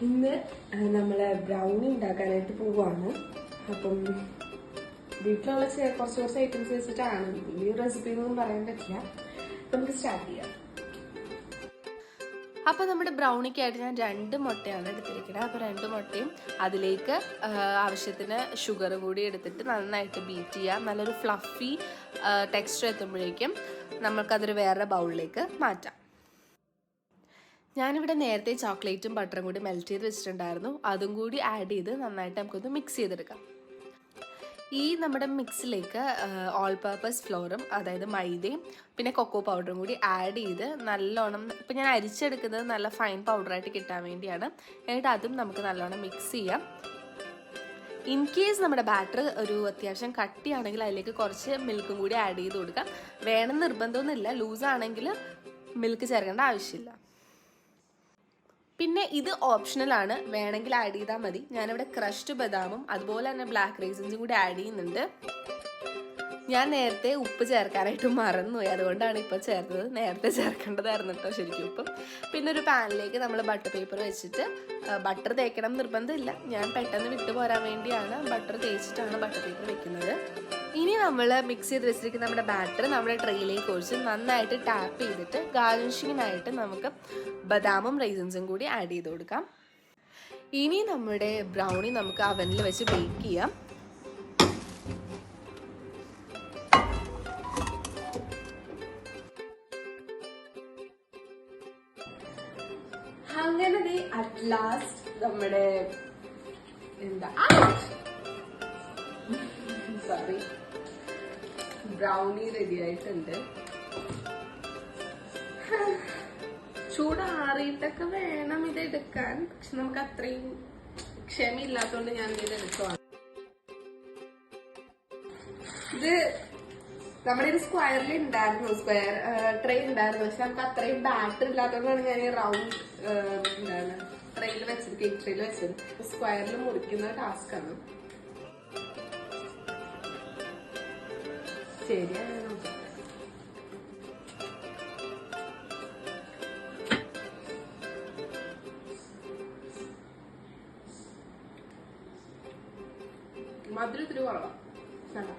ഇന്ന് നമ്മള് ബ്രൗണി ഉണ്ടാക്കാനായിട്ട് പോവാണ്. അപ്പം വീട്ടിലുള്ള കുറച്ച് ഐറ്റംസ് വെച്ചിട്ടാണ്. ഈ റെസിപ്പി ഒന്നും പറയാൻ പറ്റില്ല. നമുക്ക് സ്റ്റാർട്ട് ചെയ്യാം. അപ്പോൾ നമ്മുടെ ബ്രൗണിക്കായിട്ട് ഞാൻ 2 മുട്ടയാണ് എടുത്തിരിക്കുന്നത്. അപ്പോൾ 2 മുട്ടയും അതിലേക്ക് ആവശ്യത്തിന് ഷുഗർ കൂടി എടുത്തിട്ട് നന്നായിട്ട് ബീറ്റ് ചെയ്യാം. നല്ലൊരു ഫ്ലഫി ടെക്സ്ചർ എത്തുമ്പോഴേക്കും നമുക്കതൊരു വേറെ ബൗളിലേക്ക് മാറ്റാം. ഞാനിവിടെ നേരത്തെ ചോക്ലേറ്റും ബട്ടറും കൂടി മെൽറ്റ് ചെയ്ത് വെച്ചിട്ടുണ്ടായിരുന്നു. അതും കൂടി ആഡ് ചെയ്ത് നന്നായിട്ട് നമുക്കൊന്ന് മിക്സ് ചെയ്തെടുക്കാം. ഈ നമ്മുടെ മിക്സിലേക്ക് ഓൾ പർപ്പസ് ഫ്ലോറും, അതായത് മൈദയും പിന്നെ കൊക്കോ പൗഡറും കൂടി ആഡ് ചെയ്ത് നല്ലോണം, ഇപ്പം ഞാൻ അരിച്ചെടുക്കുന്നത് നല്ല ഫൈൻ പൗഡറായിട്ട് കിട്ടാൻ വേണ്ടിയാണ്. എന്നിട്ട് അതും നമുക്ക് നല്ലോണം മിക്സ് ചെയ്യാം. ഇൻ കേസ് നമ്മുടെ ബാറ്റർ ഒരു അത്യാവശ്യം കട്ടിയാണെങ്കിൽ അതിലേക്ക് കുറച്ച് മിൽക്കും കൂടി ആഡ് ചെയ്ത് കൊടുക്കാം. വേണം നിർബന്ധമൊന്നുമില്ല. ലൂസാണെങ്കിൽ മിൽക്ക് ചേർക്കേണ്ട ആവശ്യമില്ല. പിന്നെ ഇത് ഓപ്ഷണലാണ്, വേണമെങ്കിൽ ആഡ് ചെയ്താൽ മതി. ഞാനിവിടെ ക്രഷ്ഡ് ബദാമും അതുപോലെ തന്നെ ബ്ലാക്ക് റൈസിൻസും കൂടി ആഡ് ചെയ്യുന്നുണ്ട്. ഞാൻ നേരത്തെ ഉപ്പ് ചേർക്കാനായിട്ട് മറന്നുപോയി, അതുകൊണ്ടാണ് ഇപ്പോൾ ചേർത്തത്. നേരത്തെ ചേർക്കേണ്ടതായിരുന്നു കേട്ടോ ശരിക്കും ഉപ്പും. പിന്നെ ഒരു പാനിലേക്ക് നമ്മൾ ബട്ടർ പേപ്പർ വെച്ചിട്ട്, ബട്ടർ തേക്കണം നിർബന്ധമില്ല, ഞാൻ പെട്ടെന്ന് വിട്ടു പോരാൻ വേണ്ടിയാണ് ബട്ടർ തേച്ചിട്ടാണ് ബട്ടർ പേപ്പർ വെക്കുന്നത്. ഇനി നമ്മൾ മിക്സ് ചെയ്ത് വെച്ചിരിക്കുന്ന നമ്മുടെ ബാറ്റർ നമ്മുടെ ട്രേയിലേക്ക് ഒഴിച്ച് നന്നായിട്ട് ടാപ്പ് ചെയ്തിട്ട് ഗാർണിഷിങ്ങിനായിട്ട് നമുക്ക് ബദാമും റൈസിൻസും കൂടി ആഡ് ചെയ്ത് കൊടുക്കാം. ഇനി നമ്മുടെ ബ്രൗണി നമുക്ക് അവനിൽ വെച്ച് ബേക്ക് ചെയ്യാം. അങ്ങനെ അറ്റ് ലാസ്റ്റ് നമ്മുടെ ബ്രൗണി റെഡി ആയിട്ടുണ്ട്. ചൂടാറിയിട്ടൊക്കെ വേണം ഇത് എടുക്കാൻ. പക്ഷെ നമുക്ക് അത്രയും ക്ഷമയില്ലാത്തതുകൊണ്ട് ഞാൻ ഇത് എടുക്കുവാണ്. ഇത് നമ്മുടെ ഒരു സ്ക്വയറിൽ ഉണ്ടായിരുന്നു, സ്ക്വയർ ട്രേ ഉണ്ടായിരുന്നു. പക്ഷെ നമുക്ക് അത്രയും ബാറ്റർ ഇല്ലാത്തതുകൊണ്ടാണ് ഞാൻ ഈ റൗണ്ട് ട്രേയിൽ വെച്ചത്, കേക്ക് ട്രേയിൽ വെച്ചത്. സ്ക്വയറിൽ മുറിക്കുന്ന ടാസ്ക് ആണ്. ശരിയാണ്. മധുരത്തിന് കുറവാണ്.